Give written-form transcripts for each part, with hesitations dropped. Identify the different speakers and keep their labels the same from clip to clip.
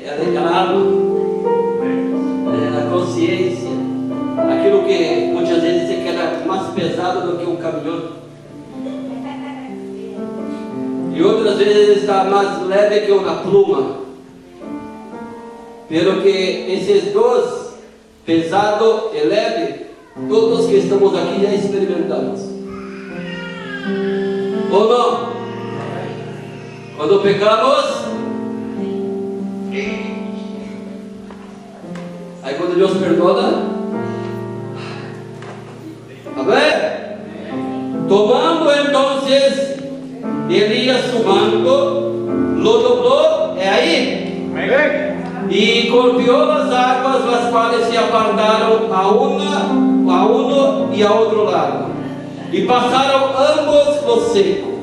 Speaker 1: é a alma, é a consciência, aquilo que muitas vezes você quer mais pesado do que um caminhão, e outras vezes está mais leve que uma pluma. Pelo que esses dois, pesado e leve, todos que estamos aqui já experimentamos. Ou não? Quando pecamos, aí quando Deus perdona, amém? Tomando entonces Elías su manto, lo dobló, é aí? Amém? E golpeou as águas, as quais se apartaram a uno e a outro lado, e passaram ambos no seco.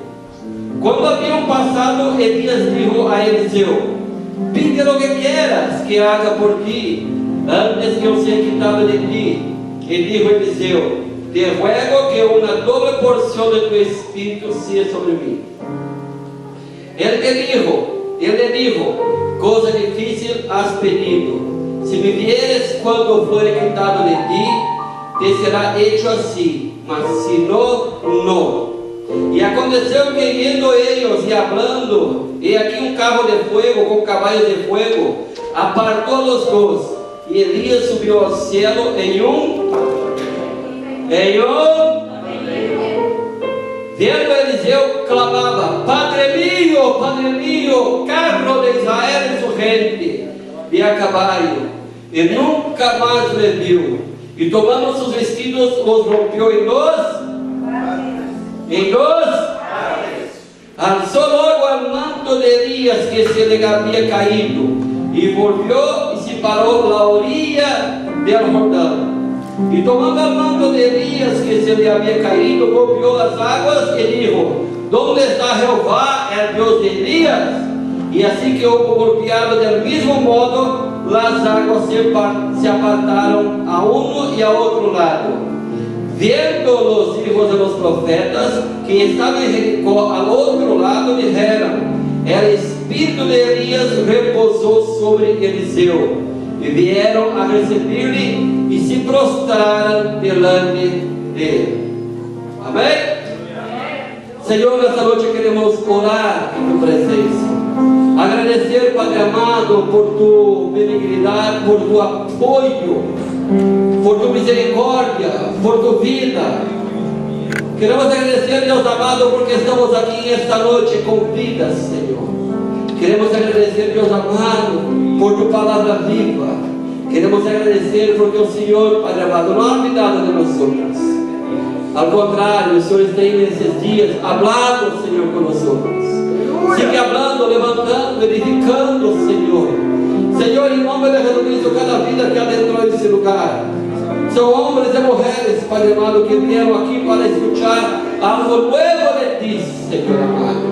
Speaker 1: Quando haviam passado, Elias dijo a Eliseu: pide lo que quieras que haga por ti, antes que eu seja quitado de ti. E dijo Eliseu: te ruego que una doble porción de tu espíritu sea sobre mí. Ele le dijo: coisa difícil has pedido. Se me vieres quando for quitado de ti, te será hecho assim, mas se no, no. E aconteceu que indo ellos e hablando, e aqui carro de fuego com caballos de fuego, apartou os dois, e Elias subiu ao cielo em vendo Eliseu clamava: Padre mío, carro de Israel e sua gente, e a caballo, e nunca mais le viu. E tomando seus vestidos, os rompeu em dois, alçou logo o manto de Elias que se lhe havia caído, e volvió e se parou na orilla do Jordão. E tomando o manto de Elias que se lhe havia caído, golpeou as águas e dijo: ¿Dónde está Jehová, el Dios de Elias? E assim que houve golpeado del mesmo modo, as águas se apartaram a uno e a outro lado. Vendo os hijos de los profetas que estavam em Jericó ao outro lado, disseram: o espírito de Elias repousou sobre Eliseu. E vieram a receber-lhe e se prostraram delante dele. Amém? Senhor, nessa noite queremos orar em tua presença. Agradecer, Padre amado, por tu benignidade, por tu apoio, por tu misericórdia, por tu vida. Queremos agradecer, Deus amado, porque estamos aqui esta noite com vidas, Senhor. Queremos agradecer, Deus amado, por tu palavra viva. Queremos agradecer porque o Senhor, Padre amado, não ha olvidado de nós outros. Ao contrário, o Senhor tem nesses dias hablado, Senhor, com nós outros. Sigue hablando, levantando, edificando, Senhor. Senhor, em nome de Jesus, cada vida que adentrou nesse lugar. São homens e mulheres, Padre amado, que vieram aqui para escutar algo novo de Ti, Senhor amado.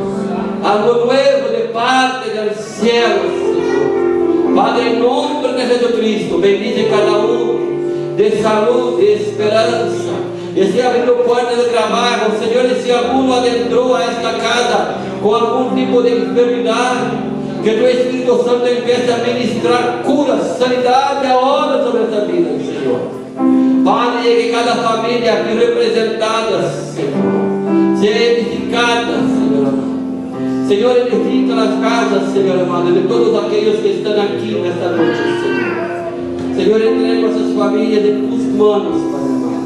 Speaker 1: Algo novo de parte do céu, Senhor. Padre, em nome de Jesus Cristo, bendice cada de saúde, de esperança. E se abrindo portas de trabalho, Senhor, e se algum adentrou a esta casa com algum tipo de enfermidade, que o Espírito Santo empiece a ministrar cura, sanidade a hora sobre essa vida, Senhor. Padre, que cada família aqui representada, Senhor, seja edificada, Senhor amado. Senhor, edifica nas casas, Senhor amado, de todos aqueles que estão aqui nesta noite, Senhor. Senhor, entrega essas famílias em tuas mãos, Pai amado.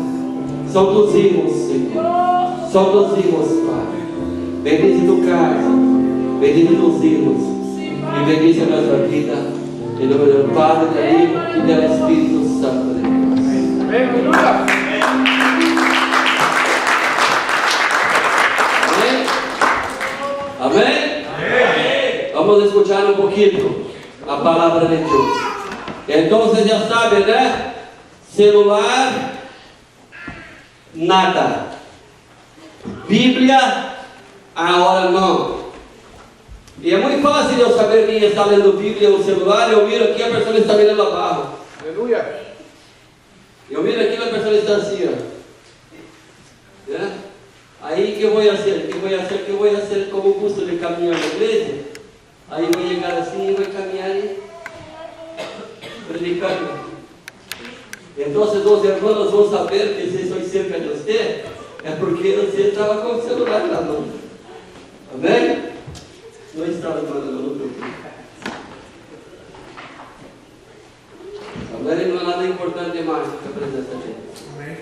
Speaker 1: São dos irmãos, Senhor. São dos irmãos, Pai. Bendize tua casa, bendize os irmãos. E bendize a nossa vida, em nome do Padre, do Filho e do Espírito Santo de Deus. Amém? Amém? Amém? Vamos escutar um pouquinho a palavra de Deus. Então, você já sabe, né? Celular, nada. Bíblia, agora não. E é muito fácil eu saber quem está lendo Bíblia no celular. Eu miro aqui, a pessoa está lendo abaixo. Aleluia. Eu miro aqui, a pessoa está assim, ó. Né? Aí, o que eu vou fazer? Que eu vou fazer como custo de caminhar na igreja? Aí vou chegar assim, vou caminhar explicando. Então, os irmãos vão saber que se estou cerca de você, é porque você estava com o celular na mão. Amém? Não estava na mão, não preocupe. Amém? Não é nada importante demais que a presença de Deus. Amém?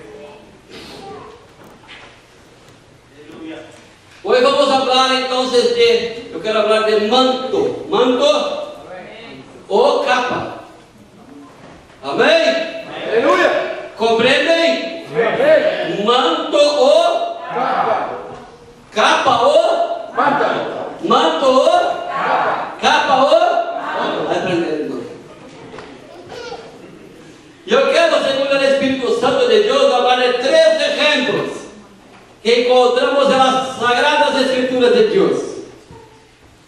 Speaker 1: Hoje vamos falar então eu quero falar de manto. Manto ou capa. Amém? Aleluia! Compreendem? Amém. Manto ou capa. Capa ou manto. Manto ou capa. Capa ou aprendendo. Eu quero, segundo o Espírito Santo de Deus, falar de 3 exemplos que encontramos nas Sagradas Escrituras de Deus.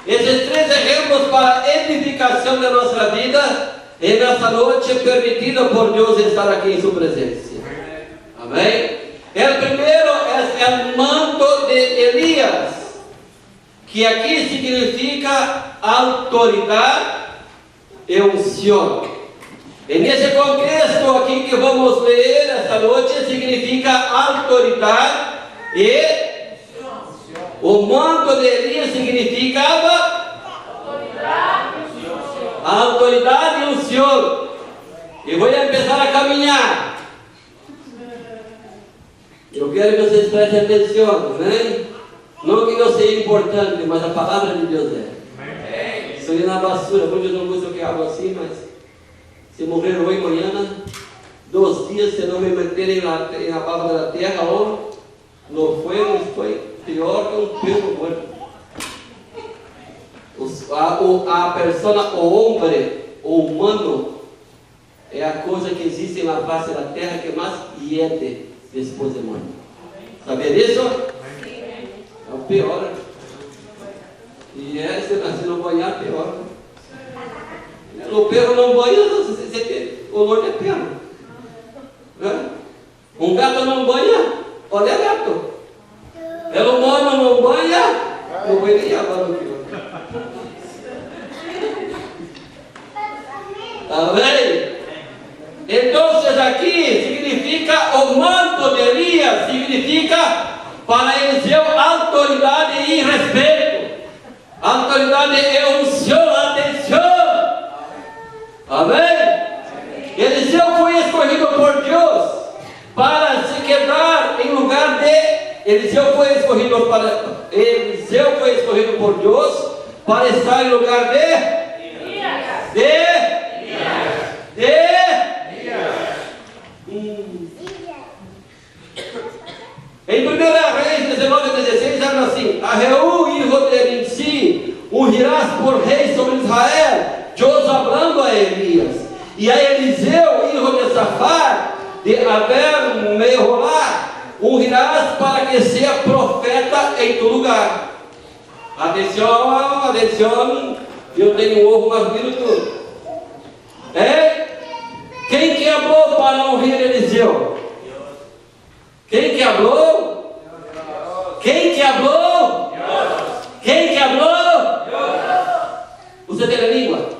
Speaker 1: Esses 3 exemplos para a edificação da nossa vida. E nessa noite é permitido por Deus estar aqui em sua presença. Amém? O primeiro é o manto de Elias, que aqui significa autoridade e unção. E nesse contexto aqui que vamos ler esta noite, significa autoridade e o manto de Elias significava a autoridade e o Senhor. E vou começar a caminhar. Eu quero que vocês prestem atenção, né? Não que eu seja importante, mas a palavra de Deus é. Estou ali na basura, muitos não gostam que eu falo assim, mas se morrer hoje amanhã, 2 dias, se não me meterem na palma da terra, ou no fogo, foi pior que um pelo morto. A persona, o homem, o humano, é a coisa que existe na face da terra que mais hiede depois de morto. Sabia disso? É o pior. E se não banhar, pior. O perro não banha, você tem olor de perro. Um gato não banha, olha gato. O humano não banha, não banha nem agora no pior. Amém? Então, aqui significa o manto de Elias, significa para Eliseu autoridade e respeito, autoridade e unção, atenção. Amém? Eliseu foi escolhido por Deus para se quedar em lugar de. Eliseu foi escolhido por Deus para estar em lugar de. Em 1 Reis 19:16 diz assim: a Jeú, hijo de Nimsi, ungirás por rei sobre Israel. Deus falando a Elias. E a Eliseu, hijo de Safar, de Abel-Meholá, ungirás para que seja profeta em tu lugar. Atenção, atenção. Eu tenho um ovo mais bonito tudo. Quem que falou para ungir Eliseu? Quem que falou? Quem que falou? Quem que falou? Você tem a língua?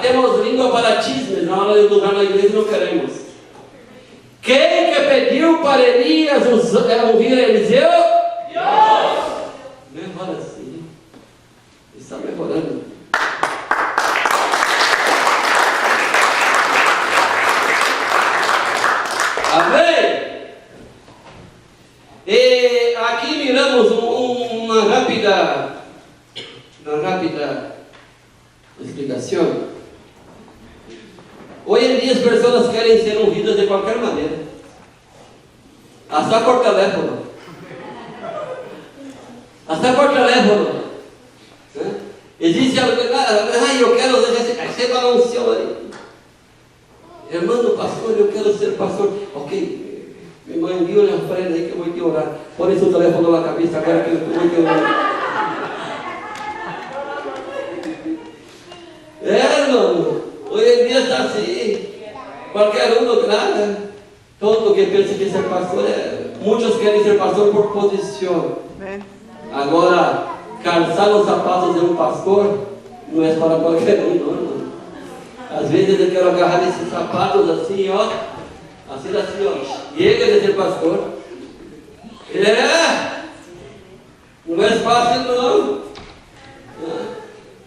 Speaker 1: Temos língua para tismes, na hora de lugar na igreja não queremos. Quem que pediu para Elias ungir Eliseu? Deus! Melhor assim. Está melhorando. Amém? E aqui miramos uma rápida explicação. Hoje em dia as pessoas querem ser ungidas de qualquer maneira. Hasta por teléfono. Hasta por teléfono. Existe algo, eu quero receber a unção aí. Irmão pastor, eu quero ser pastor. Ok, minha mãe viu na frente aí que eu vou te orar. Põe seu telefone na cabeça agora que eu vou te orar. Irmão, hoje em dia está assim. Qualquer um do nada. Todo que pensa que ser pastor muitos querem ser pastor por posição. Agora, calçar os sapatos de um pastor não é para qualquer um, não. Às vezes eu quero agarrar esses sapatos assim, ó. Assim, ó. Chega de ser pastor. Não é fácil não.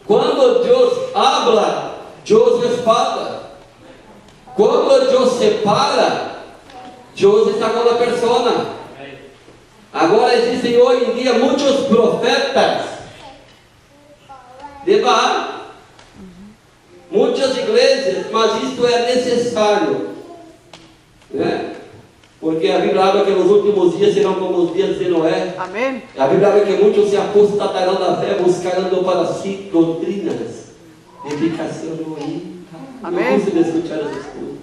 Speaker 1: Quando Deus habla, Deus respalda. Quando Deus separa, Deus está com a pessoa. Agora existem hoje em dia muitos profetas de Baal. Muitas igrejas, mas isto é necessário, né? Porque a Bíblia habla que nos últimos dias serão como os dias de Noé.
Speaker 2: Amém.
Speaker 1: A Bíblia habla que muitos se apostatarão da fé, buscando para si doutrinas de edificação do ruim.
Speaker 2: Amém.
Speaker 1: Não custa de escutar essas coisas.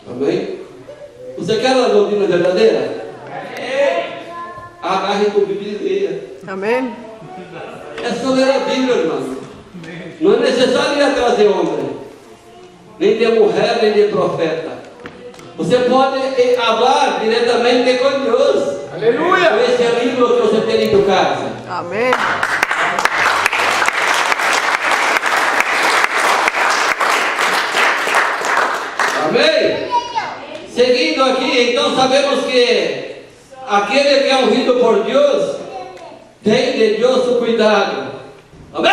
Speaker 1: Amém? Você quer a doutrina verdadeira? Agarre com Bíblia e leia.
Speaker 2: Amém.
Speaker 1: É só ler a Bíblia, irmão. Não é necessário ir atrás de homem, nem de mulher, nem de profeta. Você pode falar diretamente com Deus.
Speaker 2: Aleluia.
Speaker 1: Com esse livro que você tem em sua casa.
Speaker 2: Amém.
Speaker 1: Amém? Seguindo aqui, então sabemos que aquele que é ungido por Deus tem de Deus o cuidado. Amém?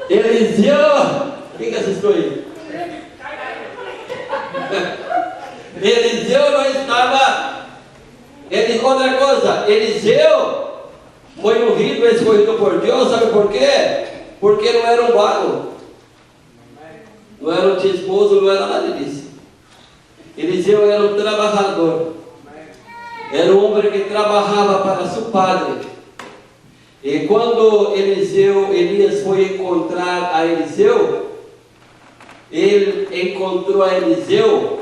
Speaker 1: Eliseu, quem que assistiu aí? Eliseu não estava. Outra coisa, Eliseu foi ungido, escolhido por Deus, sabe por quê? Porque não era um vago, não era um esposo, não era nada disso. Eliseu era um trabalhador, era um homem que trabalhava para seu padre. E quando Elias foi encontrar a Eliseu, ele encontrou a Eliseu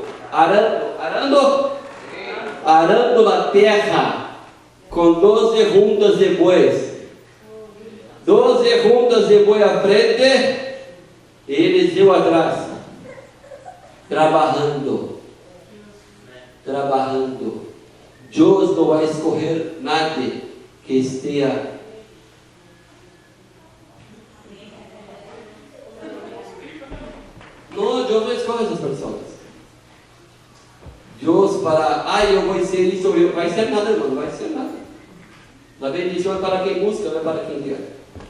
Speaker 1: arando a terra com 12 juntas de bois. 12 juntas de boi à frente e Eliseu atrás, trabalhando. Deus não vai escolher nada que esteja não, Deus não escolhe essas pessoas. Deus eu vou ser isso, vai ser nada, irmão, não vai ser nada. A bendição é para quem busca, não é para quem quer.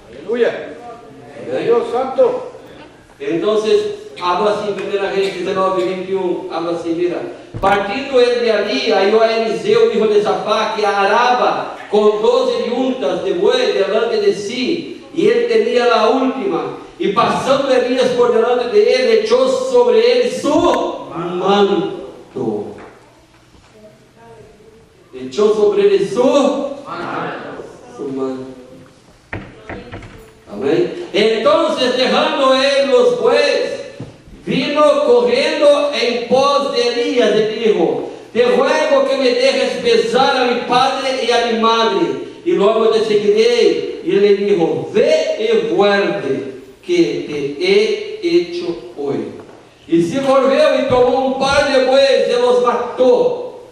Speaker 2: Aleluia. Deus santo.
Speaker 1: Então, habla assim, 1 Reis 19, 21, habla assim, mira. Partindo ele de ali, halló a Eliseu, hijo de Safá, que araba com 12 juntas de boi delante de si, e ele tinha a última. E passando Elias por delante de ele, echou sobre ele su manto. Echou sobre ele su manto. Amém? Então, derrando ele os bois, vino correndo em pos de Elias e dijo: te ruego que me dejes besar a mi padre y a mi madre, y luego te seguiré. Y le dijo: ve y vuelve, que te he hecho hoy. E se volveu e tomou um par de bois e los matou,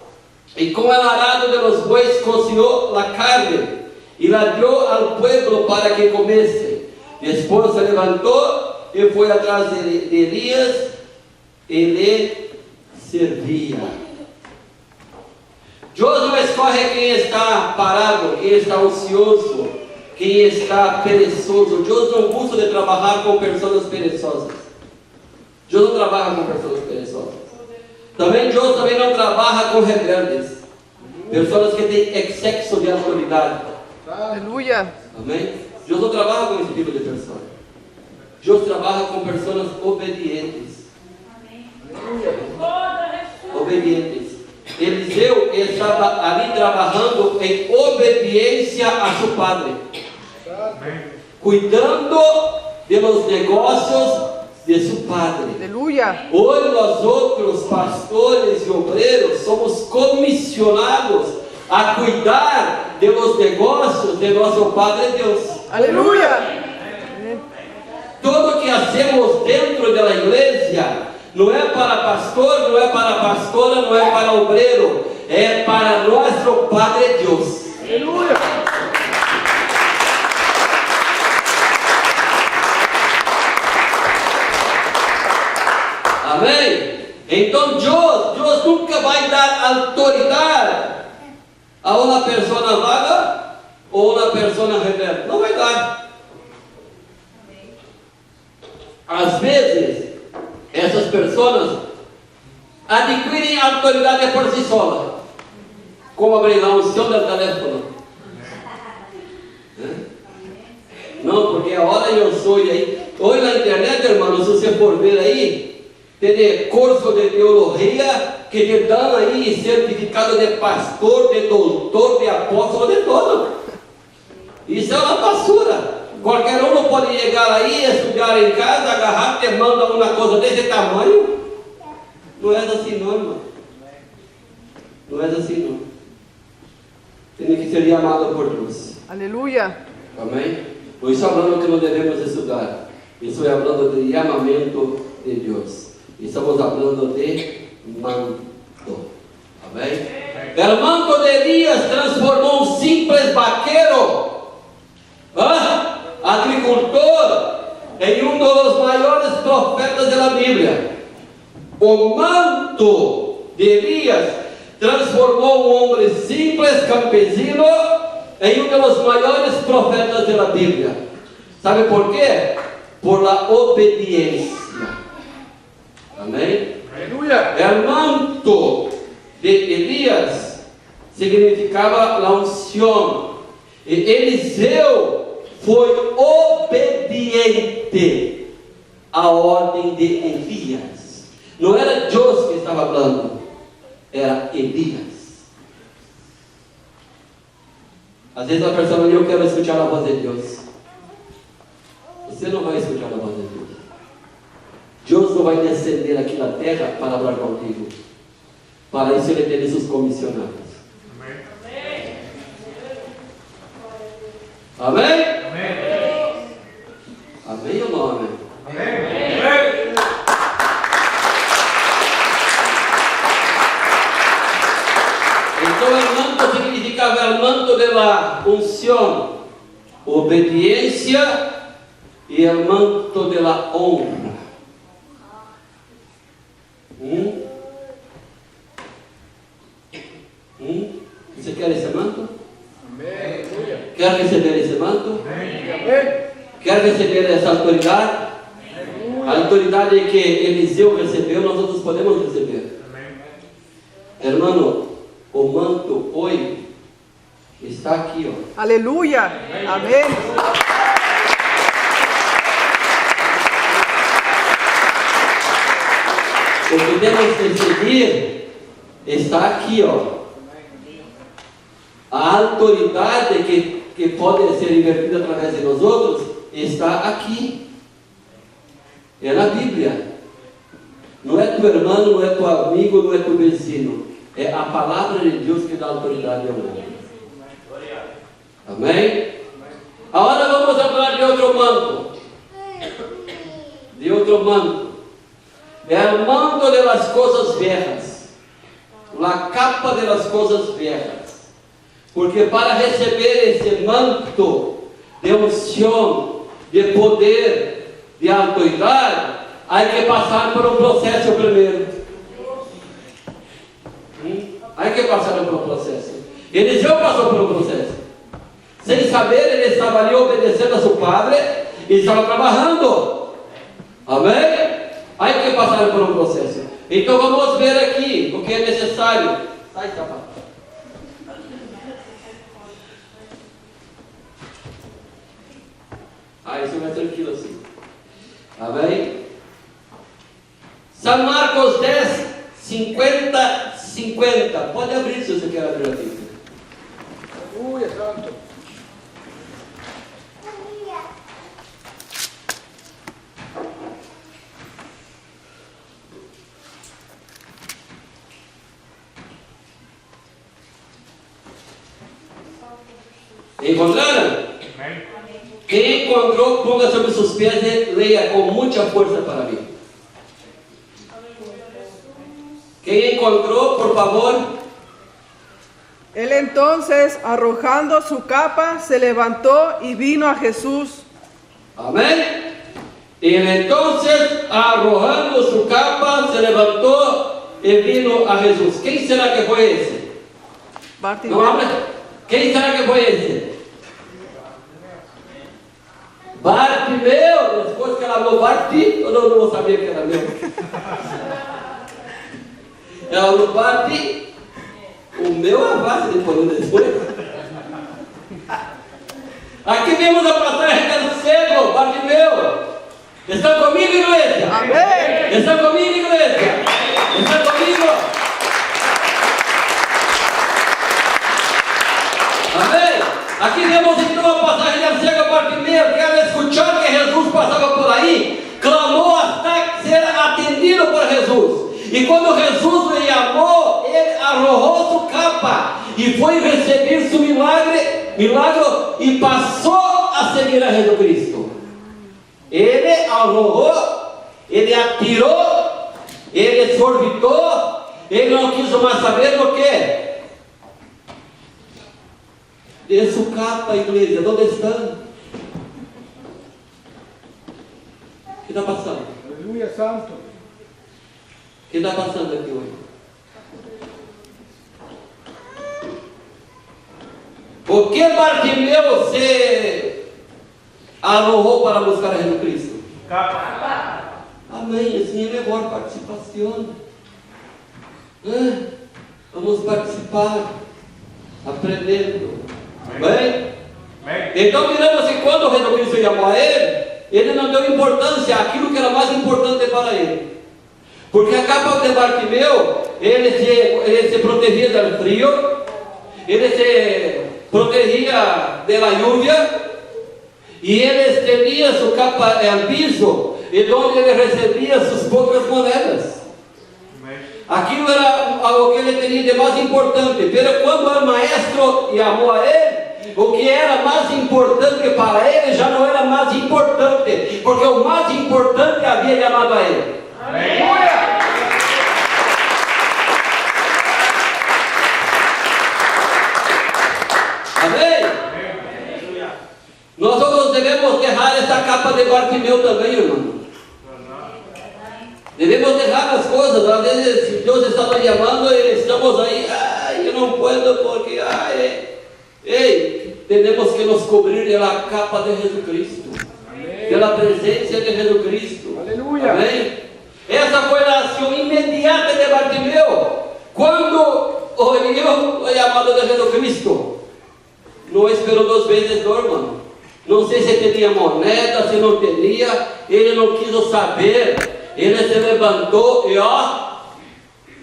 Speaker 1: e com el arado de los bois cocinó la carne e la dio al pueblo para que comesse. Después se levantó e foi atrás de Elias e lhe servia. Deus não escolhe quem está parado, quem está ocioso, quem está perezoso. Deus não gosta de trabalhar com pessoas perezosas. Deus não trabalha com pessoas perezosas. Deus também não trabalha com rebeldes, pessoas que têm excesso de autoridade.
Speaker 2: Aleluia.
Speaker 1: Amém? Deus não trabalha com esse tipo de pessoa. Deus trabalha com pessoas obedientes. Obedientes. Eliseu estava ali trabalhando em obediência a seu padre, cuidando de los negócios de seu padre.
Speaker 2: Aleluia.
Speaker 1: Hoje nós outros pastores e obreiros somos comissionados a cuidar de los negócios de nosso Padre Deus.
Speaker 2: Aleluia.
Speaker 1: Tudo que hacemos dentro da igreja não é para pastor, não é para pastora, não é para obreiro, é para nosso Padre Deus.
Speaker 2: Aleluia.
Speaker 1: Amém? Então Deus nunca vai dar autoridade a uma pessoa vaga ou uma pessoa rebelde. Não vai dar. Às vezes, essas pessoas adquirem autoridade por si solas. Como abrir lá o som do telefone. Não, porque a hora eu sou aí. Hoje na internet, irmão, se você for ver aí, tem curso de teologia que te dão aí certificado de pastor, de doutor, de apóstolo, de todo. Isso é uma basura. Qualquer um não pode chegar aí, estudar em casa, agarrar, te manda uma coisa desse tamanho. Não é assim não, irmão. Não é assim não. Tem que ser amado por Deus.
Speaker 2: Aleluia.
Speaker 1: Amém? Não estou falando que não devemos estudar. Estou falando de chamamento de Deus. Estamos falando de manto. Amém? O manto de Elias transformou um simples vaqueiro, agricultor, em um dos maiores profetas da Bíblia. O manto de Elias transformou um homem simples, campesino, em um dos maiores profetas da Bíblia. Sabe por quê? Por la obediência. Amém?
Speaker 2: Aleluia.
Speaker 1: O manto de Elias significava a unção. E Eliseu foi obediente à ordem de Elias. Não era Deus que estava falando, era Elias. Às vezes a pessoa diz: eu quero escutar a voz de Deus. Você não vai escutar a voz de Deus. Deus não vai descender aqui na terra para falar contigo. Para isso Ele tem seus comissionados. Amém? Amém? Amém ou não amém? Amém. Então o manto significava o manto da unção, obediência, e o manto da honra. Você quer esse manto?
Speaker 2: Amém.
Speaker 1: Quer receber esse manto?
Speaker 2: Amém.
Speaker 1: Quer receber essa autoridade? A autoridade que Eliseu recebeu, nós outros podemos receber. Hermano, o manto hoje está aqui, ó.
Speaker 2: Aleluia. Amém.
Speaker 1: O que temos que seguir está aqui, ó. A autoridade que pode ser invertida através de nós outros está aqui. É na Bíblia. Não é teu irmão, não é teu amigo, não é teu vizinho. É a palavra de Deus que dá autoridade ao homem. Amém? Agora vamos falar de outro manto. De outro manto. É o manto das coisas velhas. A capa das coisas velhas. Porque para receber esse manto de unção, de poder, de autoridade, há que passar por um processo primeiro. Há que passar por um processo. Eliseu passou por um processo. Sem saber, ele estava ali obedecendo a seu padre e estava trabalhando. Amém? Há que passar por um processo. Então vamos ver aqui o que é necessário. Sai, sapato. Isso vai tranquilo assim. Amém? São Marcos 10, 50, 50. Pode abrir se você quer abrir aqui.
Speaker 2: Aleluia, santo.
Speaker 1: Encontraram? Quem encontrou, ponga sobre seus pés e leia com muita força para mim. Quem encontrou, por favor.
Speaker 2: Él entonces, arrojando su capa, se levantó y vino a Jesús.
Speaker 1: Amém? Ele entonces, arrojando su capa, se levantó y vino a Jesús. ¿Quién será que fue ese?
Speaker 2: Bartimeo.
Speaker 1: ¿No habla? ¿Quién será que fue ese? Bartimeo. Después que ela falou Barti, eu não sabia que era meu. Ela falou Barti, o meu é fácil de pôr depois. Aqui vemos a passagem do cego, Bartimeu. Estão comigo, igreja?
Speaker 2: Amém.
Speaker 1: Estão comigo, igreja? Estão comigo? Amém? Aqui vemos então a passagem do cego Bartimeu, que ao escuchar que Jesus passava por aí, clamou até ser atendido por Jesus. E quando Jesus lhe chamou, ele arrojou sua capa e foi receber seu milagre e passou a seguir a Jesus Cristo. Ele arrojou, ele atirou, ele exorbitou, ele não quis mais saber do que. De sua capa, igreja, onde estão? O que está passando?
Speaker 2: Aleluia, santo.
Speaker 1: O que está passando aqui hoje? Por que Bartimeu se arrojou para buscar a Jesus Cristo? Amém. Assim é melhor participação. Vamos participar, aprendendo. Bem? Então miramos que quando o Jesus Cristo chamou a ele não deu importância àquilo que era mais importante para ele. Porque a capa de Bartimeu, ele se protegia do frio, ele se protegia da lluvia, e ele estendia sua capa ao piso, e onde ele recebia suas poucas moedas. Aquilo era algo que ele tinha de mais importante. Mas quando o maestro chamou a ele, o que era mais importante para ele já não era mais importante, porque o mais importante havia chamado a ele. Aleluia! Amém? Nós devemos deixar essa capa de Bartimeu também, irmão. Devemos deixar as coisas. Às vezes Deus está nos chamando e estamos aí, eu não posso porque, temos que nos cobrir pela capa de Jesus Cristo, pela presença de Jesus Cristo.
Speaker 2: Aleluia.
Speaker 1: Amém? Essa foi a ação imediata de Bartimeu quando ouviu o chamado de Jesus Cristo. Não esperou 2 vezes, não, irmão. Não sei se tinha moneda, se não tinha. Ele não quis saber. Ele se levantou e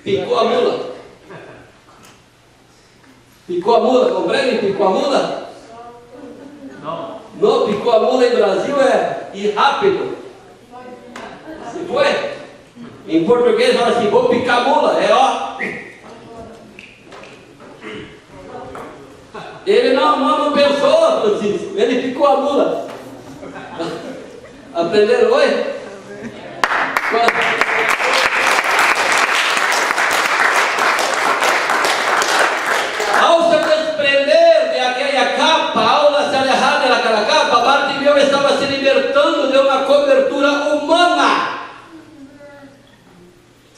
Speaker 1: picou a mula. Picou a mula, compreende? Picou a mula? Não, picou a mula em Brasil é ir rápido. Se foi? Em português fala assim, vou picar a mula, Ele não pensou, Francisco, ele picou a mula. Aprenderam hoje? Ao se desprender de aquela capa, ao se alejar daquela capa, Bartimeu estava se libertando de uma cobertura humana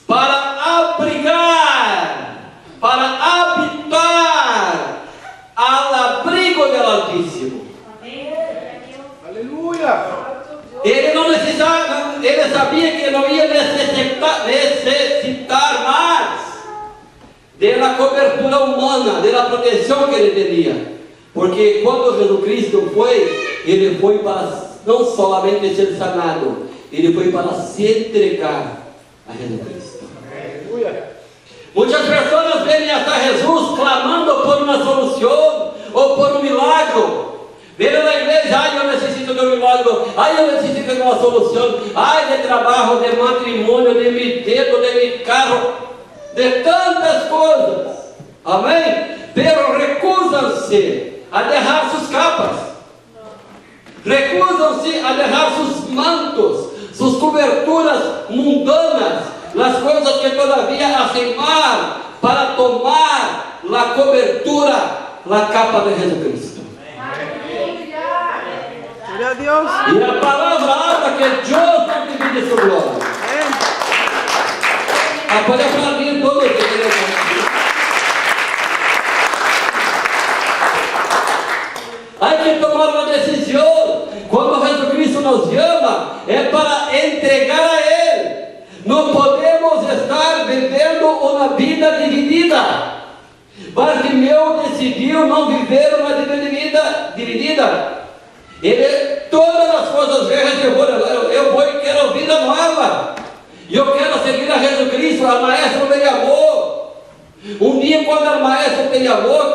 Speaker 1: para abrigar, para habitar ao abrigo do Altíssimo.
Speaker 2: Aleluia.
Speaker 1: Ele não necessitava, ele sabia que não ia necessitar mais da cobertura humana, da proteção que ele tinha. Porque quando Jesus Cristo foi, ele foi para não somente ser sanado, ele foi para se entregar a Jesus Cristo.
Speaker 2: Aleluia.
Speaker 1: Muitas pessoas vêm até Jesus clamando por uma solução ou por um milagre. Vem na igreja, eu necessito de um milagre, eu necessito de uma solução, de trabalho, de matrimônio, de de carro, de tantas coisas. Amém? Pero recusam-se a deixar suas capas, recusam-se a deixar seus mantos, suas coberturas mundanas, as coisas que todavia hacen mal, para tomar a cobertura, a capa de Jesus Cristo.
Speaker 2: Gloria a Dios.
Speaker 1: Y la palabra habla que Dios no divide su gloria.
Speaker 2: Amén.
Speaker 1: Puede aplaudir todo lo que queremos. Hay que tomar una decisión. Cuando Jesucristo nos llama, es para entregar a Él. No podemos estar vivendo uma vida dividida. Bartimeu decidiu não viver uma vida dividida. Ele, todas as coisas velhas, eu vou e quero vida nova. Eu quero seguir a Jesus Cristo. A maestra me chamou. Um dia, quando a maestra me chamou,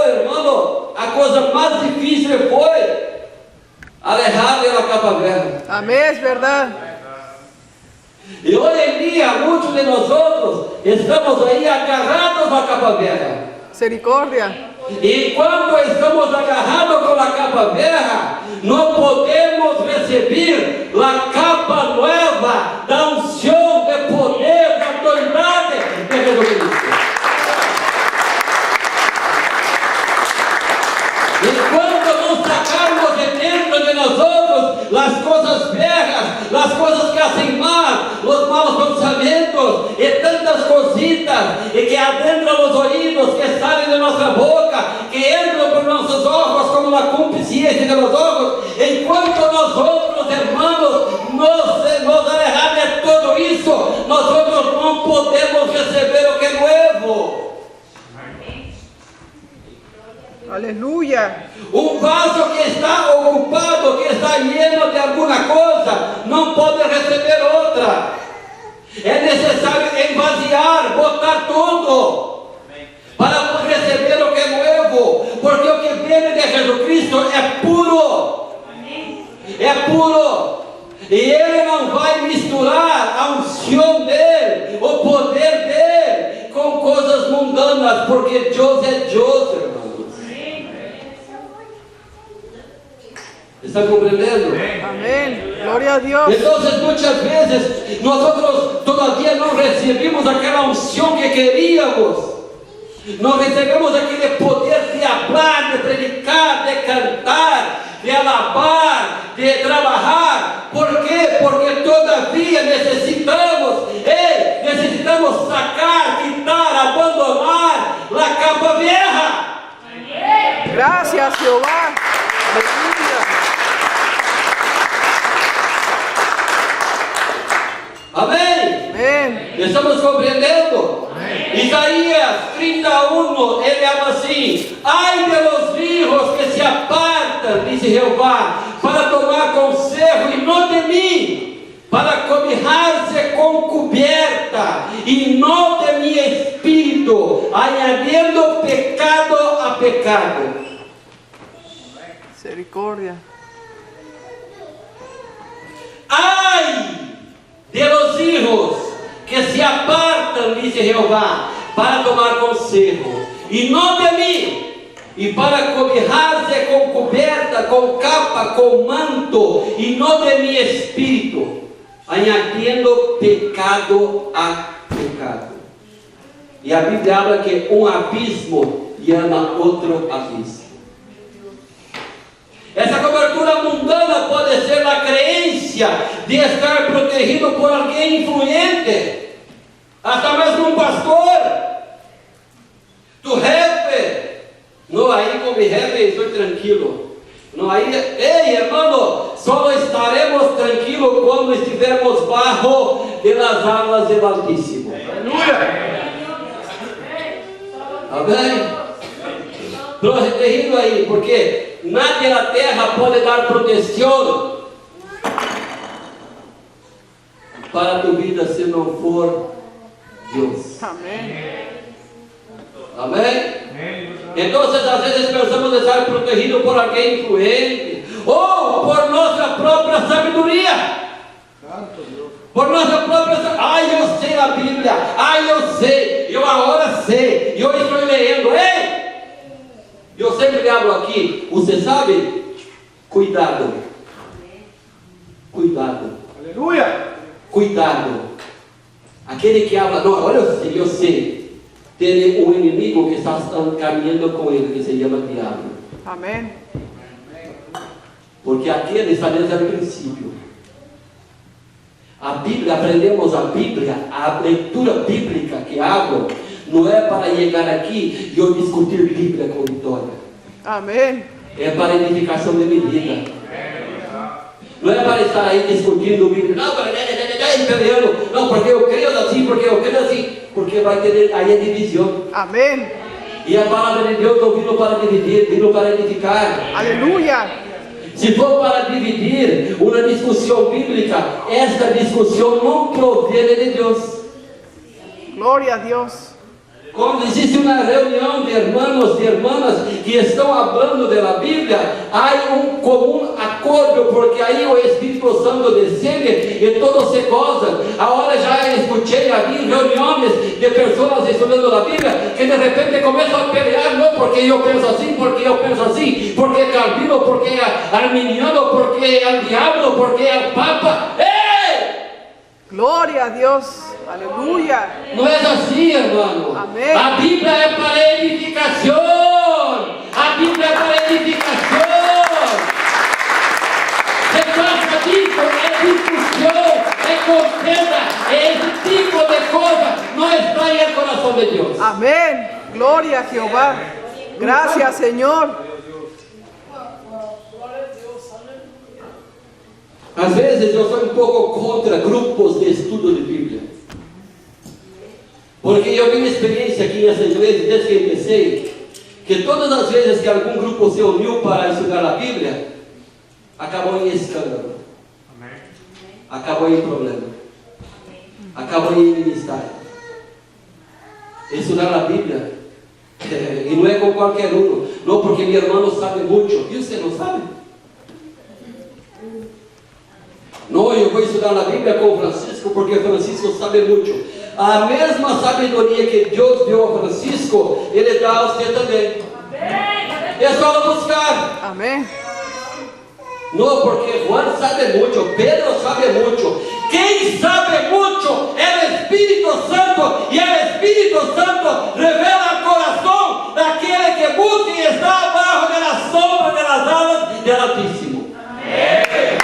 Speaker 1: irmão, a coisa mais difícil foi alejar da capa velha.
Speaker 2: Amén, es verdad.
Speaker 1: E hoje em dia, muitos de nós estamos aí agarrados à capa velha.
Speaker 2: Misericordia.
Speaker 1: E quando estamos agarrados com a capa velha, não podemos receber a capa nova da unção, de poder, da autoridade de Jesus Cristo. Enquanto não sacarmos de dentro de nós as coisas velhas, as coisas que hacen mal, os maus pensamentos e tantas cositas e que adentram os ouvidos, que saem de nossa boca, que entram por nossos olhos como a concupiscência de los olhos, enquanto nós outros hermanos nos alejar de tudo isso, nós outros não podemos receber o que é novo.
Speaker 2: Aleluya.
Speaker 1: Um vaso que está ocupado, que está lleno de alguma coisa, não pode receber outra. É necessário esvaziar, botar tudo, para receber o que é novo, porque o que vem de Jesus Cristo é puro. É puro. E Ele não vai misturar a unção dele, o poder dele, com coisas mundanas, porque Deus é Deus, irmãos. ¿Está compreendendo?
Speaker 2: Amén. Gloria a Dios.
Speaker 1: Então, muitas vezes, nós todavia não recebemos aquela unção que queríamos. Não recebemos aquele poder de falar, de predicar, de cantar, de alabar, de trabalhar. Por quê? Porque todavia necessitamos sacar, quitar, abandonar a capa vieja.
Speaker 2: Gracias, Jehová. Aleluya.
Speaker 1: Amém?
Speaker 2: Amén.
Speaker 1: Estamos compreendendo? Amém. Isaías 31, ele fala assim: ai de los hijos que se apartam, diz Jeová, para tomar conselho e não de mim, para cobijar-se com coberta e não de mi espírito, añadiendo pecado a pecado.
Speaker 2: Misericordia.
Speaker 1: Ai de los hijos que se apartam, diz Jeová, para tomar conselho, e não de mim, e para cobijar-se com coberta, com capa, com manto, e não de mi espírito, añadiendo pecado a pecado. E a Bíblia habla que um abismo llama outro abismo. Essa cobertura mundana pode ser a crença de estar protegido por alguém influente, até mesmo um pastor. Tu jefe, não, aí com mi jefe estou tranquilo. Não, aí, ei irmão, só estaremos tranquilos quando estivermos bajo de las alas do Altíssimo. Aleluia. Amém? Protegido aí, porque nada na terra pode dar proteção para tu vida se não for Deus.
Speaker 2: Amém.
Speaker 1: Amém? Então, às vezes pensamos estar protegido por alguém influente ou por nossa própria sabedoria. Por nossa própria sabedoria. Eu sei a Bíblia. Eu sei. Eu agora sei. Eu estou lendo. Ei! Eu sempre hablo aqui, você sabe? Cuidado. Cuidado.
Speaker 2: Aleluia.
Speaker 1: Cuidado. Aquele que habla, não, olha, eu sei. Tem um inimigo que está caminhando com ele, que se chama diabo.
Speaker 2: Amém.
Speaker 1: Porque aquele está desde o princípio. A Bíblia, aprendemos a Bíblia, a leitura bíblica que hago, não é para chegar aqui e eu discutir Bíblia com Vitória.
Speaker 2: Amém.
Speaker 1: É para a edificação de minha vida. Não é para estar aí discutindo Bíblia. Não, peleando. Não, porque eu creio assim, porque eu creio assim. Porque vai ter aí a divisão.
Speaker 2: Amém.
Speaker 1: E a palavra de Deus não vindo para dividir, vindo para edificar.
Speaker 2: Aleluia.
Speaker 1: Se for para dividir uma discussão bíblica, esta discussão não provém de Deus.
Speaker 2: Glória a Deus.
Speaker 1: Quando existe uma reunião de irmãos e irmãs que estão falando da Bíblia, há um comum acordo, porque aí o Espírito Santo desce e todos se gozam. Agora já escutei ali reuniões de pessoas estudando a Bíblia que de repente começam a pelear, não porque eu penso assim, porque é Calvino, porque é arminiano, porque é o diabo, porque é o Papa. Ei!
Speaker 2: Glória a Deus. Aleluia.
Speaker 1: Não é assim, irmão.
Speaker 2: Amém.
Speaker 1: A Bíblia é para edificação. A Bíblia é para edificação. Se trata disso, é discussão, é contenda, é esse tipo de coisa. Não está em coração de Deus.
Speaker 2: Amém. Glória a Jeová. Gracias, Senhor.
Speaker 1: Às vezes eu sou um pouco contra grupos de estudo de Bíblia. Porque eu tenho experiência aqui nessa igreja, desde que comecei, que todas as vezes que algum grupo se uniu para estudar a Bíblia, acabou em escândalo, acabou em problema, acabou em ministério. Estudar a Bíblia, e não é com qualquer um, não porque meu irmão não sabe muito, e você não sabe? Não, eu vou estudar a Bíblia com o Francisco, porque Francisco sabe muito. A mesma sabedoria que Deus deu a Francisco, Ele dá a você também. É só buscar.
Speaker 2: Amém.
Speaker 1: Não, porque Juan sabe muito, Pedro sabe muito. Quem sabe muito é o Espírito Santo, e o Espírito Santo revela o coração daquele que busca e está abaixo da sombra das alas do Altíssimo. Amém.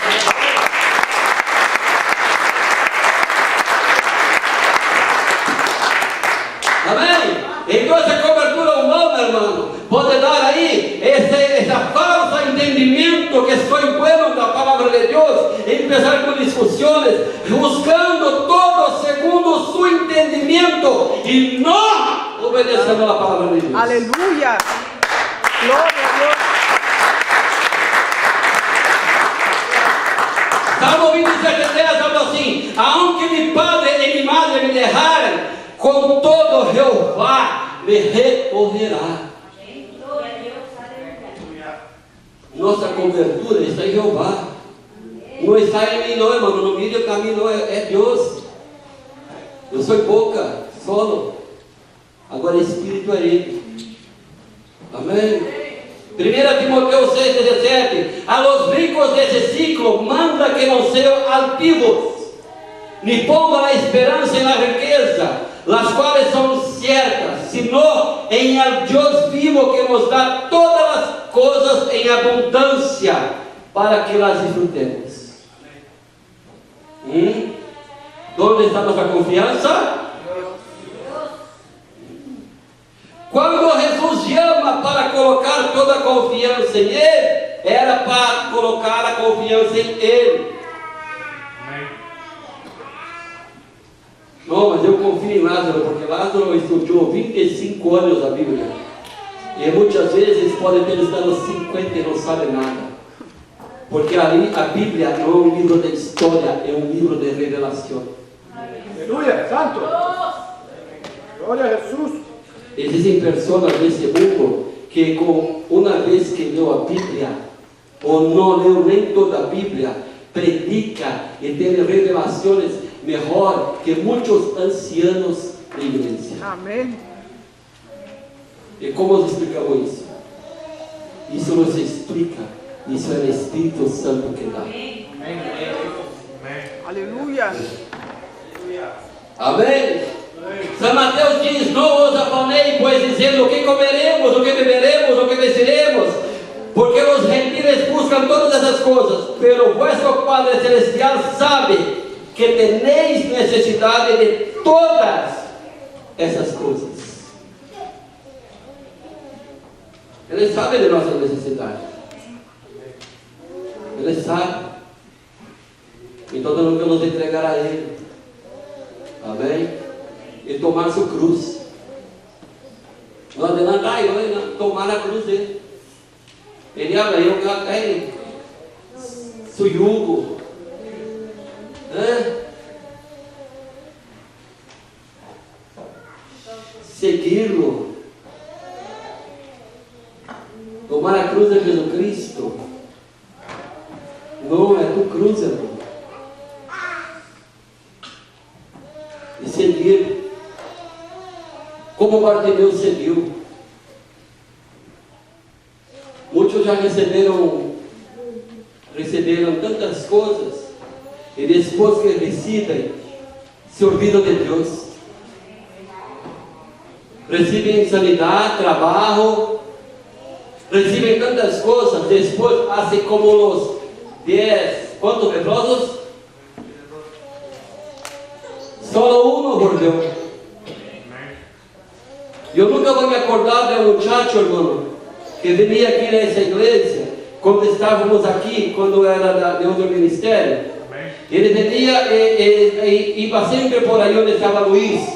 Speaker 1: Amém? Então essa cobertura humana, irmão, pode dar aí esse falso entendimento que estou impondo da palavra de Deus, e empezar com discussões, buscando todo segundo o seu entendimento e não obedecendo a palavra de Deus.
Speaker 2: Aleluia. Glória a Deus.
Speaker 1: Salmo 27:10 fala assim: aunque mi padre e mi madre me dejaram, com todo Jeová me recorrerá. Nossa cobertura está em Jeová. Não está em mim não, irmão. No meio do caminho é Deus. Eu sou boca, solo. Agora Espírito é Ele. Amém. 1 Timoteo 6:17. A los ricos desse ciclo manda que não sejam altivos, ni pongan a esperança na riqueza, las quais são certas, sino em el Deus vivo que nos dá todas as coisas em abundância, para que las disfrutemos. Onde está nossa confiança? Quando Jesus chama para colocar toda a confiança em Ele, era para colocar a confiança em Ele. Não, mas eu confio em Lázaro, porque Lázaro estudou 25 anos a Bíblia. E muitas vezes pode ter estado 50 e não sabe nada. Porque ali a Bíblia não é um livro de história, é um livro de revelação.
Speaker 2: Aleluia, santo. Glória a Jesus.
Speaker 1: Existem pessoas nesse mundo que uma vez que leu a Bíblia, ou não leu nem toda a Bíblia, predica e tem revelações melhor que muitos ancianos da igreja.
Speaker 2: Amém.
Speaker 1: E como nós explicamos isso? Isso não se explica, isso é o Espírito Santo que dá.
Speaker 2: Aleluia.
Speaker 1: Amém? São Mateus diz: não os afanei, pois dizendo o que comeremos, o que beberemos, o que vestiremos, porque os gentiles buscam todas essas outras coisas, pero vuestro Padre Celestial sabe que tenéis necessidade de todas essas coisas. Ele sabe de nossa necessidade. Ele sabe. Então nós vamos entregar a Ele. Amém? E tomar sua cruz. Não adianta eu tomar a cruz dele. Ele habla, eu carreguei seu jugo. Segui-lo. Tomar a cruz de Jesus Cristo. Não é tu cruz, irmão. E seguir. Como Bartimeu seguiu. Muitos já receberam tantas coisas. E depois que recebem, se olvidam de Deus. Recebem sanidade, trabalho. Recebem tantas coisas. Depois fazem como os 10. Quantos leprosos? Só um voltou. Eu nunca vou me acordar de um muchacho, irmão, que vinha aqui nessa igreja, quando estávamos aqui, quando era de outro ministério. Ele vinha e ia sempre por aí onde estava Luiz.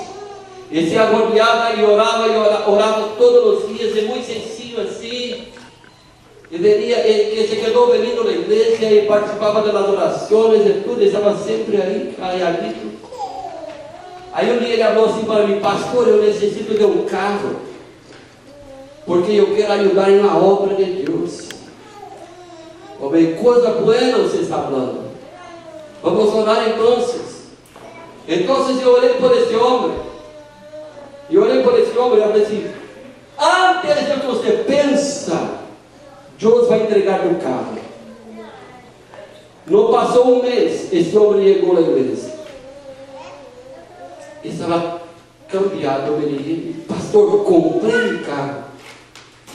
Speaker 1: E se agoniava e orava todos os dias, e muito sencillo assim. E vinha, que se quedou vindo na igreja e participava das orações e tudo, estava sempre aí, calladito. Aí um dia ele falou assim para mim: pastor, eu necessito de um carro, porque eu quero ajudar na obra de Deus. Bem, coisa boa você está falando. Vamos orar então. Então eu olhei por esse homem. E falei assim: antes de que você pensa, Deus vai entregar o carro. Não passou um mês, esse homem chegou na igreja. Estava cambiado. Eu disse: pastor, comprei um carro.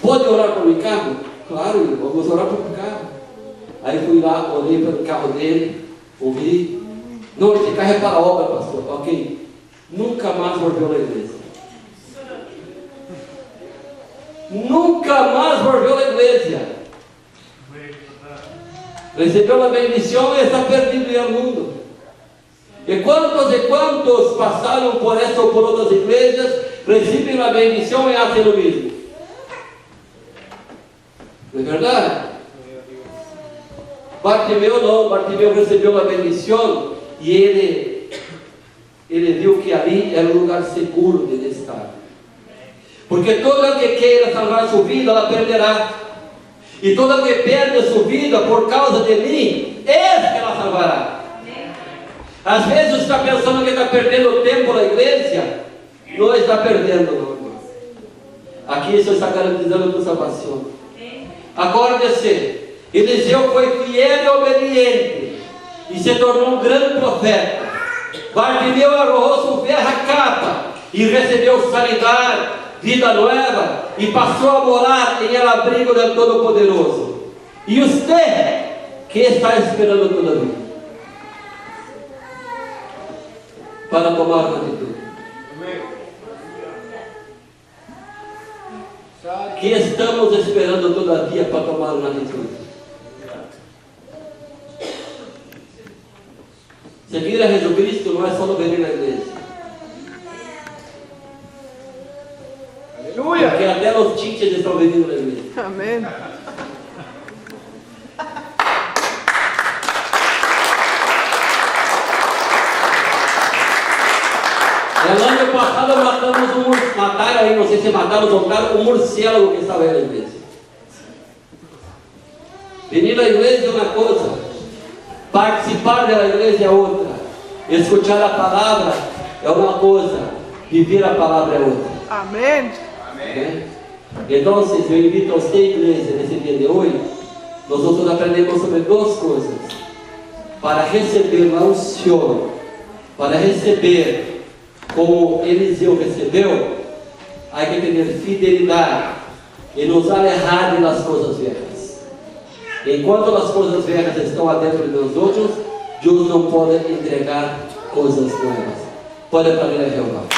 Speaker 1: Pode orar por meu carro? Claro, vamos orar por meu carro. Aí fui lá, olhei para o carro dele, ouvi. Não, esse carro é para a obra, pastor. Ok. Nunca mais voltou na igreja. Nunca mais voltou na igreja. Recebeu a bendição e está perdido no mundo. E quantos passaram por essa ou por outras igrejas, recebem a bendição e fazem o mesmo? Não é verdade? Bartimeu não. Bartimeu recebeu a bendição e ele viu que ali era um lugar seguro de estar. Porque todo que queira salvar sua vida, ela perderá. E todo que perde a sua vida por causa de mim, que ela salvará. Às vezes você está pensando que está perdendo tempo na igreja. Não está perdendo, não, irmão. Aqui você está garantizando a tua salvação. Acorde-se. Eliseu foi fiel e obediente e se tornou um grande profeta. Bartimeu arrojou sua velha capa e recebeu sanidade, vida nova, e passou a morar em el abrigo do Todo-Poderoso. E você, que está esperando todavia para tomar uma atitude? Que estamos esperando todavia para tomar uma atitude? Seguir a Jesus Cristo não é só no venir na igreja.
Speaker 2: Aleluia.
Speaker 1: Porque até os teachers estão vindo na igreja.
Speaker 2: Amém.
Speaker 1: No ano passado mataram aí, não sei se mataram ou mataram, um morcego que estava aí na igreja. Venir na igreja é uma coisa, participar da igreja é outra, escutar a palavra é uma coisa, viver a palavra é outra.
Speaker 2: Amém.
Speaker 1: Amém. Então, eu invito a você, igreja, nesse dia de hoje, nós aprendemos sobre duas coisas: para receber a unção, para receber como Eliseu recebeu, há que ter fidelidade e nos alejar das coisas velhas. Enquanto as coisas velhas estão adentro de nós outros, Deus não pode entregar coisas novas. Pode aplaudir a Jeová.